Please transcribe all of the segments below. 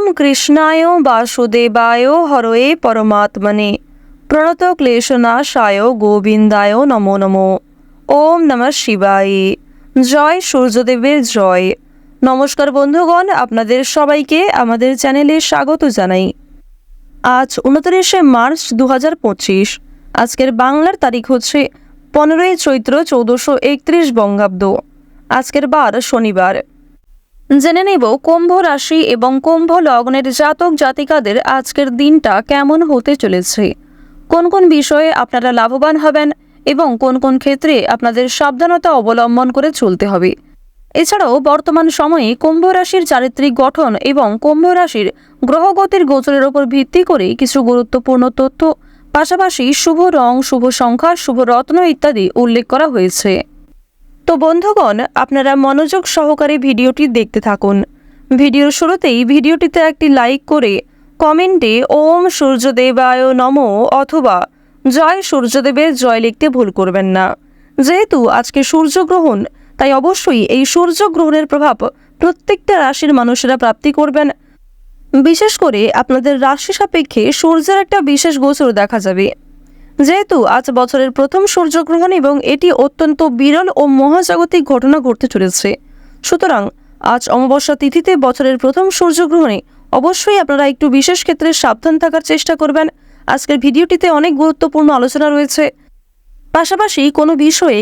ওম কৃষ্ণায় বাসুদেবায় হরয়ে পরমাত্মনে প্রণত ক্লেশনাশায় গোবিন্দায় নমো নমো। ওম নমঃ শিবায়। জয় সূর্যদেবের জয়। নমস্কার বন্ধুগণ, আপনাদের সবাইকে আমাদের চ্যানেলে স্বাগত জানাই। আজ 29শে মার্চ 2025। আজকের বাংলার তারিখ হচ্ছে 15ই চৈত্র 1431 বঙ্গাব্দ। আজকের বার শনিবার। জেনে নেব কুম্ভ রাশি এবং কুম্ভ লগ্নের জাতক জাতিকাদের আজকের দিনটা কেমন হতে চলেছে, কোন কোন বিষয়ে আপনারা লাভবান হবেন এবং কোন কোন ক্ষেত্রে আপনাদের সাবধানতা অবলম্বন করে চলতে হবে। এছাড়াও বর্তমান সময়ে কুম্ভ রাশির চারিত্রিক গঠন এবং কুম্ভ রাশির গ্রহগতির গোচরের উপর ভিত্তি করে কিছু গুরুত্বপূর্ণ তথ্য, পাশাপাশি শুভ রং, শুভ সংখ্যা, শুভ রত্ন ইত্যাদি উল্লেখ করা হয়েছে। তো বন্ধুগণ, আপনারা মনোযোগ সহকারে ভিডিওটি দেখতে থাকুন। ভিডিওর শুরুতেই ভিডিওটিতে একটি লাইক করে কমেন্টে ওম সূর্যদেবায় নমঃ অথবা জয় সূর্যদেবের জয় লিখতে ভুল করবেন না। যেহেতু আজকে সূর্যগ্রহণ, তাই অবশ্যই এই সূর্যগ্রহণের প্রভাব প্রত্যেকটা রাশির মানুষেরা প্রাপ্তি করবেন। বিশেষ করে আপনাদের রাশি সাপেক্ষে সূর্যের একটা বিশেষ গোচর দেখা যাবে। যেহেতু আজ বছরের প্রথম সূর্যগ্রহণ এবং এটি অত্যন্ত বিরল ও মহাজাগতিক ঘটনা ঘটতে চলেছে, সুতরাং আজ অমাবস্যা তিথিতে বছরের প্রথম সূর্যগ্রহণে অবশ্যই আপনারা একটু বিশেষ ক্ষেত্রে সাবধান থাকার চেষ্টা করবেন। আজকের ভিডিওটিতে অনেক গুরুত্বপূর্ণ আলোচনা রয়েছে। পাশাপাশি কোনো বিষয়ে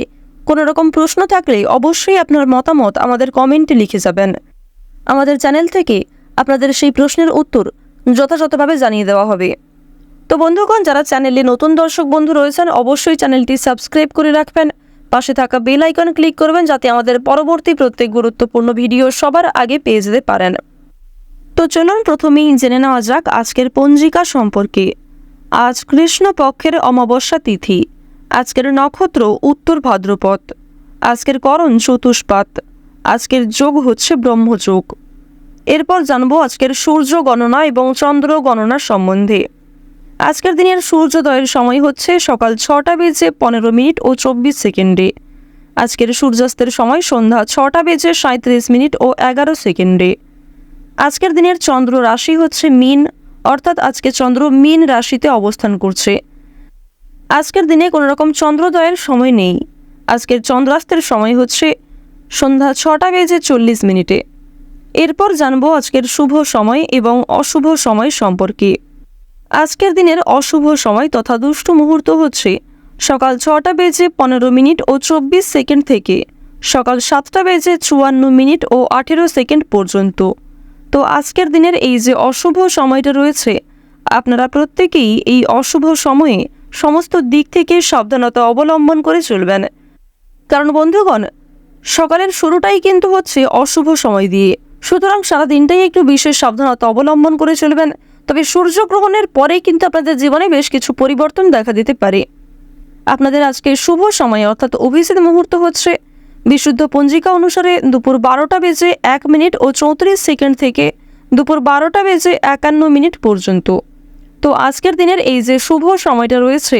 কোনো রকম প্রশ্ন থাকলে অবশ্যই আপনার মতামত আমাদের কমেন্টে লিখে যাবেন। আমাদের চ্যানেল থেকে আপনাদের সেই প্রশ্নের উত্তর যথাযথভাবে জানিয়ে দেওয়া হবে। তো বন্ধুগণ, যারা চ্যানেলে নতুন দর্শক বন্ধু রয়েছেন অবশ্যই চ্যানেলটি সাবস্ক্রাইব করে রাখবেন। পাশে থাকা বেল আইকন ক্লিক করবেন যাতে আমাদের পরবর্তী প্রত্যেক গুরুত্বপূর্ণ ভিডিও সবার আগে পেয়ে যেতে পারেন। তো চলুন প্রথমেই জেনে নেওয়া যাক আজকের পঞ্জিকা সম্পর্কে। আজ কৃষ্ণ পক্ষের অমাবস্যা তিথি। আজকের নক্ষত্র উত্তর ভাদ্রপদ। আজকের করণ চতুষ্পাত। আজকের যোগ হচ্ছে ব্রহ্মযোগ। এরপর জানবো আজকের সূর্য গণনা এবং চন্দ্র গণনার সম্বন্ধে। আজকের দিনের সূর্যোদয়ের সময় হচ্ছে সকাল 6টা বেজে 15 মিনিট ও 24 সেকেন্ডে। আজকের সূর্যাস্তের সময় সন্ধ্যা 6টা বেজে 37 মিনিট ও 11 সেকেন্ডে। আজকের দিনের চন্দ্র রাশি হচ্ছে মীন, অর্থাৎ আজকে চন্দ্র মীন রাশিতে অবস্থান করছে। আজকের দিনে কোনো রকম চন্দ্রোদয়ের সময় নেই। আজকের চন্দ্রাস্তের সময় হচ্ছে সন্ধ্যা 6টা বেজে 40 মিনিটে। এরপর জানবো আজকের শুভ সময় এবং অশুভ সময় সম্পর্কে। আজকের দিনের অশুভ সময় তথা দুষ্ট মুহূর্ত হচ্ছে সকাল 6টা বেজে 15 মিনিট ও 24 সেকেন্ড থেকে সকাল 7টা বেজে 54 মিনিট ও 18 সেকেন্ড পর্যন্ত। তো আজকের দিনের এই যে অশুভ সময়টা রয়েছে, আপনারা প্রত্যেকেই এই অশুভ সময়ে সমস্ত দিক থেকে সাবধানতা অবলম্বন করে চলবেন। কারণ বন্ধুগণ, সকালের শুরুটাই কিন্তু হচ্ছে অশুভ সময় দিয়ে, সুতরাং সারা দিনটাই একটু বিশেষ সাবধানতা অবলম্বন করে চলবেন। তবে সূর্যগ্রহণের পরে কিন্তু আপনাদের জীবনে বেশ কিছু পরিবর্তন দেখা দিতে পারে। আপনাদের আজকে শুভ সময় অর্থাৎ অভিজিৎ মুহূর্ত হচ্ছে বিশুদ্ধ পঞ্জিকা অনুসারে দুপুর 12টা বেজে 1 মিনিট ও 34 সেকেন্ড থেকে দুপুর 12টা বেজে 51 মিনিট পর্যন্ত। তো আজকের দিনের এই যে শুভ সময়টা রয়েছে,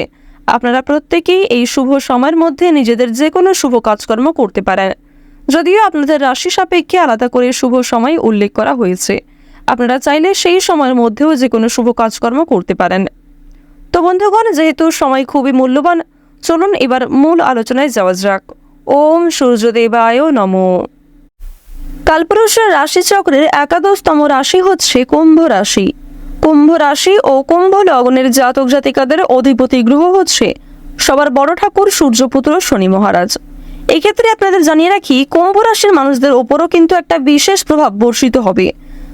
আপনারা প্রত্যেকেই এই শুভ সময়ের মধ্যে নিজেদের যে কোনো শুভ কাজকর্ম করতে পারেন। যদিও আপনাদের রাশি সাপেক্ষে আলাদা করে শুভ সময় উল্লেখ করা হয়েছে, আপনারা চাইলে সেই সময়ের মধ্যেও যে কোনো শুভ কাজকর্ম করতে পারেন। তো বন্ধুগণ, যেহেতু সময় খুবই মূল্যবান, চলুন এবার মূল আলোচনায় যাওয়া যাক। ওম সূর্যদেবায় নমঃ। কালপুরুষের রাশিচক্রের 11তম রাশি হচ্ছে কুম্ভ রাশি। কুম্ভ রাশি ও কুম্ভ লগ্নের জাতক জাতিকাদের অধিপতি গ্রহ হচ্ছে সবার বড় ঠাকুর সূর্যপুত্র শনি মহারাজ। এক্ষেত্রে আপনাদের জানিয়ে রাখি, কুম্ভ রাশির মানুষদের ওপরও কিন্তু একটা বিশেষ প্রভাব বর্ষিত হবে।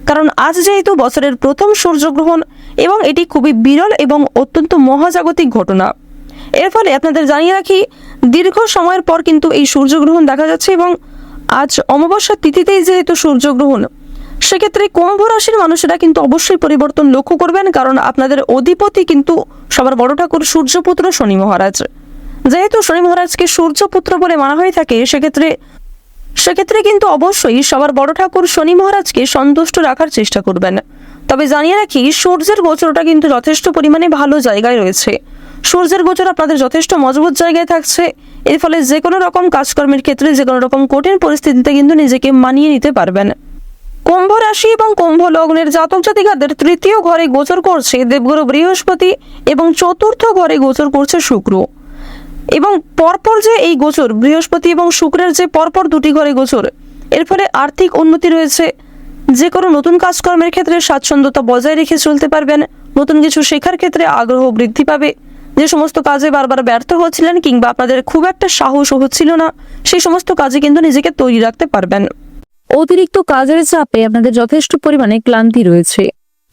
কারণ আজ যেহেতু বছরের প্রথম সূর্যগ্রহণ এবং এটি খুবই বিরল এবং অত্যন্ত মহাজাগতিক ঘটনা, এর ফলে আপনাদের জানিয়ে রাখি দীর্ঘ সময়ের পর কিন্তু এই সূর্যগ্রহণ দেখা যাচ্ছে এবং আজ অমাবস্যা তিথিতেই যেহেতু সূর্যগ্রহণ, সেক্ষেত্রে কুম্ভ রাশির মানুষেরা কিন্তু অবশ্যই পরিবর্তন লক্ষ্য করবেন। কারণ আপনাদের অধিপতি কিন্তু সবার বড় ঠাকুর সূর্যপুত্র শনি মহারাজ। যেহেতু শনি মহারাজকে সূর্যপুত্র বলে মানা হয়ে থাকে, সেক্ষেত্রে কিন্তু অবশ্যই সবার বড় ঠাকুর শনি মহারাজকে সন্তুষ্ট রাখার চেষ্টা করবেন। তবে জানিয়ে রাখি, সূর্যের গোচরটা কিন্তু যথেষ্ট পরিমাণে ভালো জায়গায় রয়েছে। সূর্যের গোচর আপনাদের যথেষ্ট মজবুত জায়গায় থাকছে। এর ফলে যে কোনো রকম কাজকর্মের ক্ষেত্রে যে কোনো রকম কঠিন পরিস্থিতিতে কিন্তু নিজেকে মানিয়ে নিতে পারবেন। কুম্ভ রাশি এবং কুম্ভ লগ্নের জাতক জাতিকাদের তৃতীয় ঘরে গোচর করছে দেবগুরু বৃহস্পতি এবং চতুর্থ ঘরে গোচর করছে শুক্র। এবং পরপর যে এই গোচর বৃহস্পতি এবং শুক্রের যে পরপর দুটি ঘরে গোচর, এর ফলে আর্থিক উন্নতি রয়েছে। যে কোনো নতুন কাজকর্মের ক্ষেত্রে স্বাচ্ছন্দ্যতা বজায় রেখে চলতে পারবেন। নতুন কিছু শেখার ক্ষেত্রে আগ্রহ বৃদ্ধি পাবে। যে সমস্ত কাজে বারবার ব্যর্থ হচ্ছিলেন কিংবা আপনাদের খুব একটা সাহস হচ্ছিল না, সেই সমস্ত কাজে কিন্তু নিজেকে তৈরি রাখতে পারবেন। অতিরিক্ত কাজের চাপে আপনাদের যথেষ্ট পরিমাণে ক্লান্তি রয়েছে।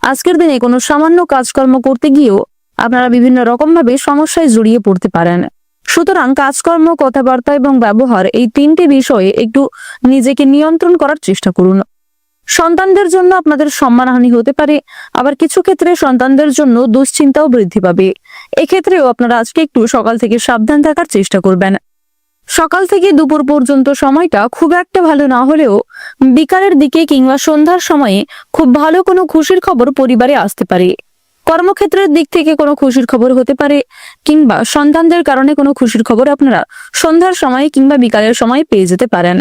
আজকের দিনে কোনো সামান্য কাজকর্ম করতে গিয়েও আপনারা বিভিন্ন রকমভাবে সমস্যায় জড়িয়ে পড়তে পারেন। সুতরাং কাজকর্ম, কথাবার্তা এবং ব্যবহার এই তিনটি বিষয়ে একটু নিজেকে নিয়ন্ত্রণ করার চেষ্টা করুন। সন্তানদের জন্য আপনাদের সম্মানহানি হতে পারে, আবার কিছু ক্ষেত্রে সন্তানদের জন্য দুশ্চিন্তাও বৃদ্ধি পাবে। এক্ষেত্রেও আপনারা আজকে একটু সকাল থেকে সাবধান থাকার চেষ্টা করবেন। সকাল থেকে দুপুর পর্যন্ত সময়টা খুব একটা ভালো না হলেও বিকালের দিকে কিংবা সন্ধ্যার সময়ে খুব ভালো কোনো খুশির খবর পরিবারে আসতে পারে। কর্মক্ষেত্রের দিক থেকে কোনো খুশির খবর হতে পারে, কিংবা সন্তানদের কারণে কোনো খুশির খবর আপনারা সন্ধ্যার সময় কিংবা বিকালের সময় পেয়ে যেতে পারেন।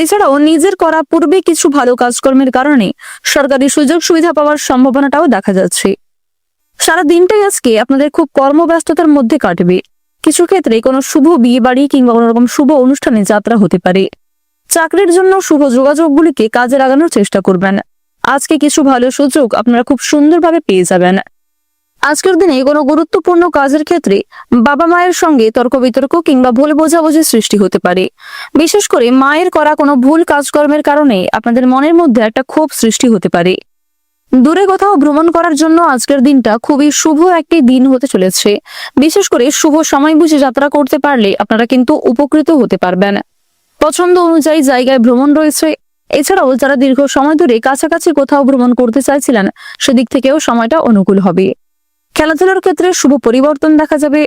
এছাড়াও নিজের করা পূর্বে কিছু ভালো কাজকর্মের কারণে সরকারি সুযোগ সুবিধা পাওয়ার সম্ভাবনাটাও দেখা যাচ্ছে। সারা দিনটাই আজকে আপনাদের খুব কর্মব্যস্ততার মধ্যে কাটবে। কিছু ক্ষেত্রে কোনো শুভ বিয়ে বাড়ি কিংবা কোনো রকম শুভ অনুষ্ঠানে যাত্রা হতে পারে। চাকরির জন্য শুভ যোগাযোগগুলিকে কাজে লাগানোর চেষ্টা করবেন। আজকে কিছু ভালো সুযোগ আপনারা খুব সুন্দরভাবে পেয়ে যাবেন। আজকের দিনে কোনো গুরুত্বপূর্ণ কাজের ক্ষেত্রে বাবা মায়ের সঙ্গে তর্ক বিতর্ক কিংবা ভুল বোঝাবুঝির সৃষ্টি হতে পারে। বিশেষ করে মায়ের করা কোনো ভুল কাজকর্মের কারণে আপনাদের মনের মধ্যে একটা ক্ষোভ সৃষ্টি হতে পারে। দূরে কোথাও ভ্রমণ করার জন্য আজকের দিনটা খুবই শুভ একটি দিন হতে চলেছে। বিশেষ করে শুভ সময় বুঝে যাত্রা করতে পারলে আপনারা কিন্তু উপকৃত হতে পারবেন। পছন্দ অনুযায়ী জায়গায় ভ্রমণ রয়েছে। এছাড়াও যারা দীর্ঘ সময় ধরে কাছাকাছি কোথাও ভ্রমণ করতে চাইছিলেন, সেদিক থেকেও সময়টা অনুকূল হবে। খেলাধুলার ক্ষেত্রে শুভ পরিবর্তন দেখা যাবে।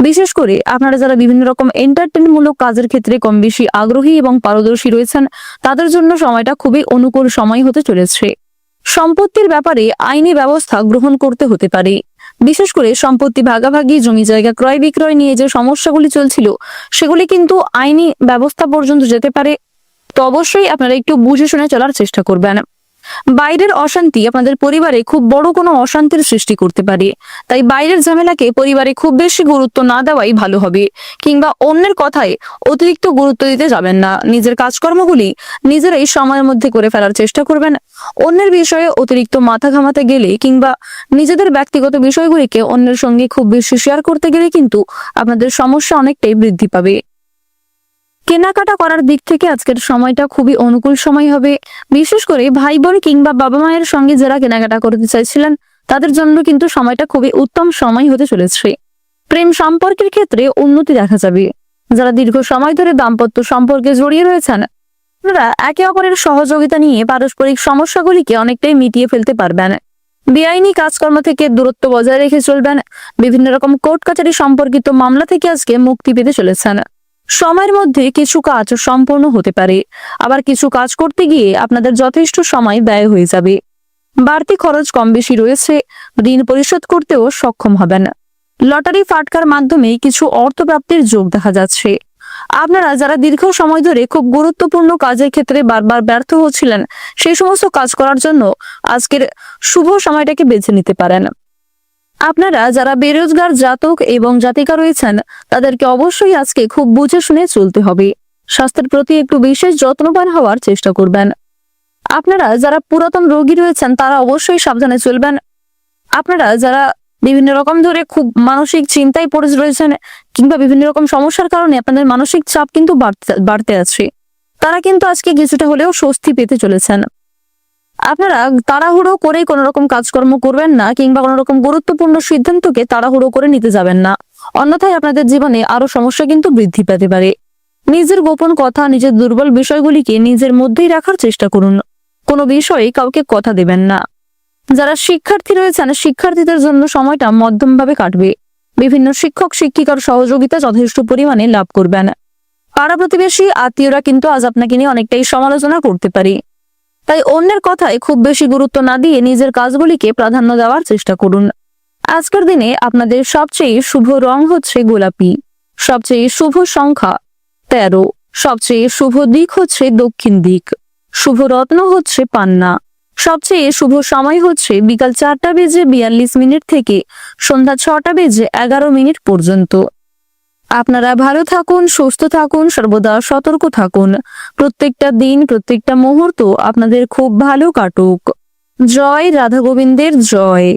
বিশেষ করে আপনারা যারা বিভিন্ন রকম এন্টারটেইনমূলক কাজের ক্ষেত্রে কম বেশি আগ্রহী এবং পারদর্শী রয়েছেন, তাদের জন্য সময়টা খুবই অনুকূল সময় হতে চলেছে। সম্পত্তির ব্যাপারে আইনি ব্যবস্থা গ্রহণ করতে হতে পারে। বিশেষ করে সম্পত্তি ভাগাভাগি, জমি জায়গা ক্রয় বিক্রয় নিয়ে যে সমস্যাগুলি চলছিল, সেগুলি কিন্তু আইনি ব্যবস্থা পর্যন্ত যেতে পারে। তো অবশ্যই আপনারা একটু বুঝে শুনে চলার চেষ্টা করবেন। বাইরের অশান্তি আপনাদের পরিবারে খুব বড় কোনো অশান্তির সৃষ্টি করতে পারে। তাই বাইরের ঝামেলাকে পরিবারে খুব বেশি গুরুত্ব না দেওয়াই ভালো হবে, কিংবা অন্যের কথায় অতিরিক্ত গুরুত্ব দিতে যাবেন না। নিজের কাজকর্মগুলি নিজেরাই সময়ের মধ্যে করে ফেলার চেষ্টা করবেন। অন্যের বিষয়ে অতিরিক্ত মাথা ঘামাতে গেলে কিংবা নিজেদের ব্যক্তিগত বিষয়গুলিকে অন্যের সঙ্গে খুব বেশি শেয়ার করতে গেলে কিন্তু আপনাদের সমস্যা অনেকটাই বৃদ্ধি পাবে। কেনাকাটা করার দিক থেকে আজকের সময়টা খুবই অনুকূল সময় হবে। বিশেষ করে ভাই বোন কিংবা বাবা মায়ের সঙ্গে যারা কেনাকাটা করতে চাইছিলেন, তাদের জন্য কিন্তু সময়টা খুবই উত্তম সময় হতে চলেছে। প্রেম সম্পর্কের ক্ষেত্রে উন্নতি দেখা যাবে। যারা দীর্ঘ সময় ধরে দাম্পত্য সম্পর্কে জড়িয়ে রয়েছেন, আপনারা একে অপরের সহযোগিতা নিয়ে পারস্পরিক সমস্যাগুলিকে অনেকটাই মিটিয়ে ফেলতে পারবেন। বেআইনি কাজকর্ম থেকে দূরত্ব বজায় রেখে চলবেন। বিভিন্ন রকম কোর্ট কাচারি সম্পর্কিত মামলা থেকে আজকে মুক্তি পেতে চলেছেন। সময়ের মধ্যে কিছু কাজ সম্পূর্ণ হতে পারে, আবার কিছু কাজ করতে গিয়ে আপনাদের যথেষ্ট সময় ব্যয় হয়ে যাবে। বাড়তি খরচ কম বেশি রয়েছে। ঋণ পরিশোধ করতেও সক্ষম হবেন। লটারি ফাটকার মাধ্যমে কিছু অর্থ প্রাপ্তির যোগ দেখা যাচ্ছে। আপনারা যারা দীর্ঘ সময় ধরে খুব গুরুত্বপূর্ণ কাজের ক্ষেত্রে বারবার ব্যর্থ হচ্ছিলেন, সেই সমস্ত কাজ করার জন্য আজকের শুভ সময়টাকে বেছে নিতে পারেন। আপনারা যারা বেরোজগার জাতক এবং জাতিকা রয়েছেন, তাদেরকে অবশ্যই আজকে খুব বুঝে শুনে চলতে হবে। স্বাস্থ্যের প্রতি একটু বিশেষ যত্নবান হওয়ার চেষ্টা করবেন। আপনারা যারা পুরাতন রোগী রয়েছেন, তারা অবশ্যই সাবধানে চলবেন। আপনারা যারা বিভিন্ন রকম ধরে খুব মানসিক চিন্তায় পড়ে রয়েছেন, কিংবা বিভিন্ন রকম সমস্যার কারণে আপনাদের মানসিক চাপ কিন্তু বাড়তে আছে, তারা কিন্তু আজকে কিছুটা হলেও স্বস্তি পেতে চলেছেন। আপনারা তাড়াহুড়ো করে কোনো রকম কাজকর্ম করবেন না, কিংবা কোনো রকম গুরুত্বপূর্ণ সিদ্ধান্তকে তাড়াহুড়ো করে নিতে যাবেন না। অন্যথায় আপনাদের জীবনে আরো সমস্যা কিন্তু বৃদ্ধি পেতে পারে। নিজের গোপন কথা, নিজের দুর্বল বিষয়গুলিকে নিজের মধ্যেই রাখার চেষ্টা করুন। কোনো বিষয়ে কাউকে কথা দেবেন না। যারা শিক্ষার্থী রয়েছেন, শিক্ষার্থীদের জন্য সময়টা মধ্যমভাবে কাটবে। বিভিন্ন শিক্ষক শিক্ষিকার সহযোগিতা যথেষ্ট পরিমাণে লাভ করবেন। পাড়া প্রতিবেশী আত্মীয়রা কিন্তু আজ আপনাকে নিয়ে অনেকটাই সমালোচনা করতে পারে। তাই অন্যের কথায় খুব বেশি গুরুত্ব না দিয়ে নিজের কাজগুলিকে প্রাধান্য দেওয়ার চেষ্টা করুন। আজকের দিনে আপনাদের সবচেয়ে শুভ রং হচ্ছে গোলাপি। সবচেয়ে শুভ সংখ্যা 13। সবচেয়ে শুভ দিক হচ্ছে দক্ষিণ দিক। শুভ রত্ন হচ্ছে পান্না। সবচেয়ে শুভ সময় হচ্ছে বিকাল 4:42 থেকে সন্ধ্যা 6:11 পর্যন্ত। আপনারা ভালো থাকুন, সুস্থ থাকুন, সর্বদা সতর্ক থাকুন। প্রত্যেকটা দিন, প্রত্যেকটা মুহূর্ত আপনাদের খুব ভালো কাটুক। জয় রাধা গোবিন্দের জয়।